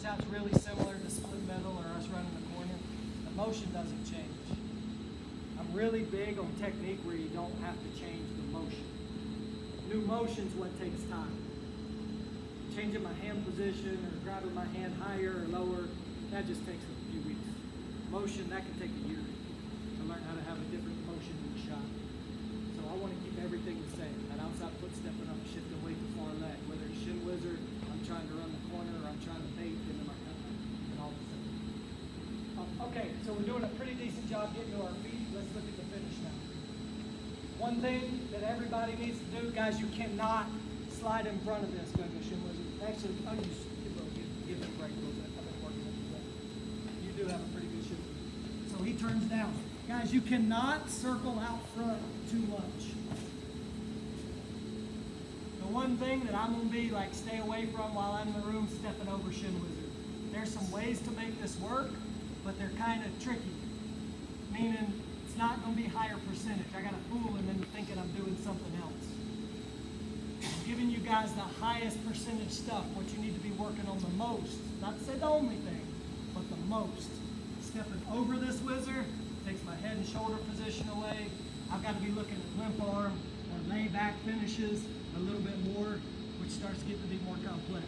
sounds really similar to split middle or us running the corner. The motion doesn't change. I'm really big on technique where you don't have to change the motion. New motion's what takes time. Changing my hand position or grabbing my hand higher or lower, that just takes a few weeks. Motion, that can take a year to learn how to have a different motion in the shot. So I want to keep everything the same. That outside foot stepping up, shifting weight to far leg. Whether it's shin wizard, I'm trying to run the corner, or I'm trying to bait into my cutback, and all the same. Okay, so we're doing a pretty decent job getting to our feet. Let's look at the finish now. One thing that everybody needs to do, guys, you cannot slide in front of this, shin wizard. Actually, I'll give it a break a little bit. I've been working it today. You do have a pretty good shooter. So he turns down. Guys, you cannot circle out front too much. The one thing that I'm going to be like stay away from while I'm in the room, stepping over shin wizard. There's some ways to make this work, but they're kind of tricky. Meaning, it's not going to be higher percentage. I got to fool him into thinking I'm doing something else. I'm giving you guys the highest percentage stuff, what you need to be working on the most. Not to say the only thing, but the most. Stepping over this wizard takes my head and shoulder position away. I've got to be looking at limp arm or lay back finishes a little bit more, which starts to get to be more complex.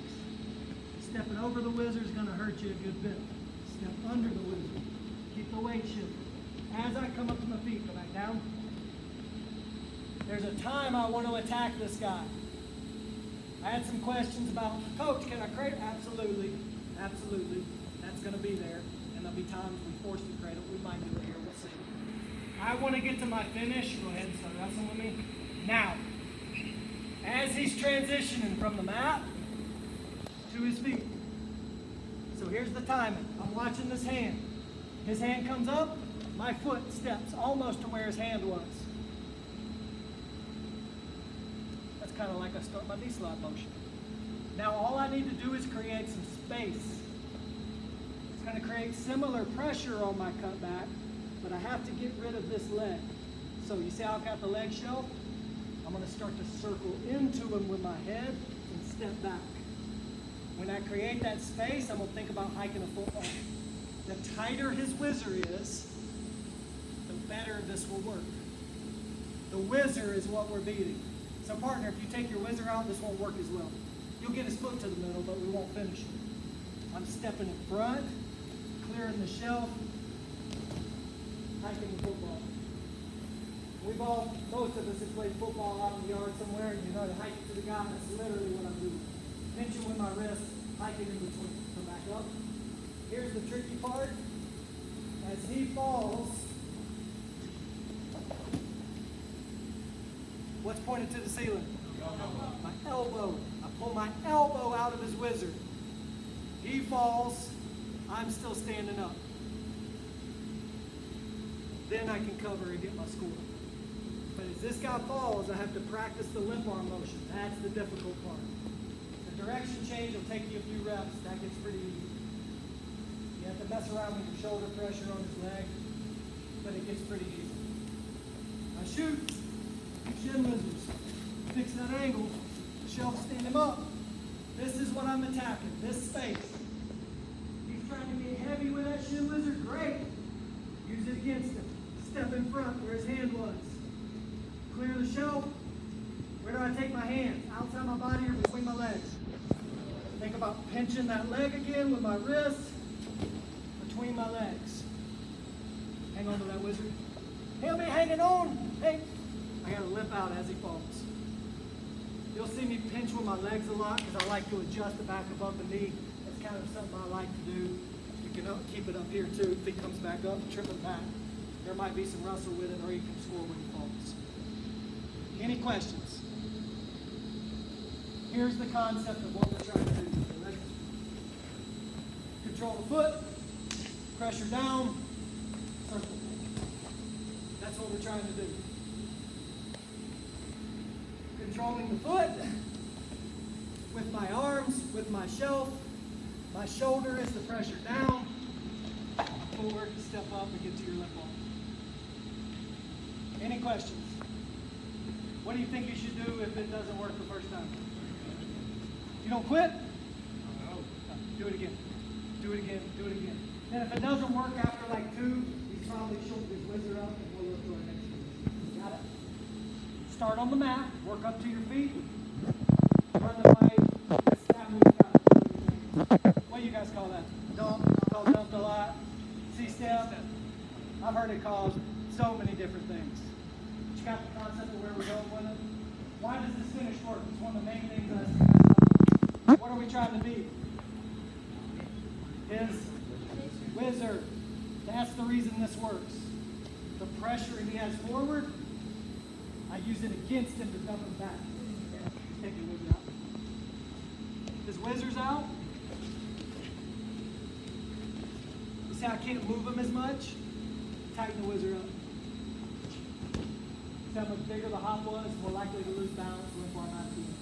Stepping over the wizard is going to hurt you a good bit. Step under the wizard. Keep the weight shifted. As I come up to my feet, go back down. There's a time I want to attack this guy. I had some questions about, Coach, can I cradle? Absolutely. Absolutely. That's going to be there. And there'll be times we force the cradle. We might do it here. We'll see. I want to get to my finish. Go ahead and start wrestling with me. Now, as he's transitioning from the mat to his feet. So here's the timing. I'm watching this hand. His hand comes up. My foot steps almost to where his hand was. That's kind of like I start my D-slide motion. Now all I need to do is create some space. It's going to create similar pressure on my cutback, but I have to get rid of this leg. So you see how I've got the leg shelf? I'm going to start to circle into him with my head and step back. When I create that space, I'm going to think about hiking a football. The tighter his whizzer is, the better this will work. The whizzer is what we're beating. So partner, if you take your whizzer out, this won't work as well. You'll get his foot to the middle, but we won't finish it. I'm stepping in front, clearing the shelf, hiking the football. Most of us have played football out in the yard somewhere, and you know to hike it to the guy. That's literally what I'm doing. Pinching with my wrist, hiking in between. Come back up. Here's the tricky part. As he falls, what's pointed to the ceiling? My elbow. I pull my elbow out of his whizzer. He falls. I'm still standing up. Then I can cover and get my score. But as this guy falls, I have to practice the limp arm motion. That's the difficult part. The direction change will take you a few reps. That gets pretty easy. You have to mess around with your shoulder pressure on his leg, but it gets pretty easy. I shoot. Shin wizards. Fix that angle. Shelf stand him up. This is what I'm attacking. This space. He's trying to get heavy with that shin wizard. Great. Use it against him. Step in front where his hand was. Clear the shelf. Where do I take my hands? Outside my body or between my legs? Think about pinching that leg again with my wrist. Between my legs. Hang on to that wizard. He'll be hanging on. Hey. I got to limp out as he falls. You'll see me pinch with my legs a lot because I like to adjust the back above the knee. That's kind of something I like to do. You can keep it up here too. If he comes back up, trip it back. There might be some wrestle with it, or you can score when he falls. Any questions? Here's the concept of what we're trying to do. Control the foot, pressure down, circle. That's what we're trying to do. Controlling the foot with my arms, with my shelf. My shoulder is the pressure down. Forward, step up, and get to your left arm. Any questions? What do you think you should do if it doesn't work the first time? You don't quit? No. Do it again. do it again, do it again. Then if it doesn't work after like 2, he's probably shortened his whizzer up and we'll look to our next one. Got it? Start on the mat, work up to your feet, run the pipe, that move out. What do you guys call that? Dump, called dumped a lot. C-step. I've heard it called so many different things. But you got the concept of where we're going with it? Why does this finish work? It's one of the main things that I see messed up. What are we trying to be? His whizzer. That's the reason this works. The pressure he has forward, I use it against him to dump him back. Take your whizzer out. His whizzer's out. You see I can't move him as much? Tighten the whizzer up. See how much bigger the hop was, more likely to lose balance with our mat feet.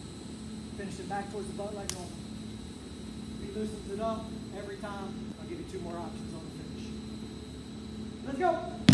Finish it back towards the butt like normal. He loosens it up every time. I'll give you 2 more options on the finish. Let's go.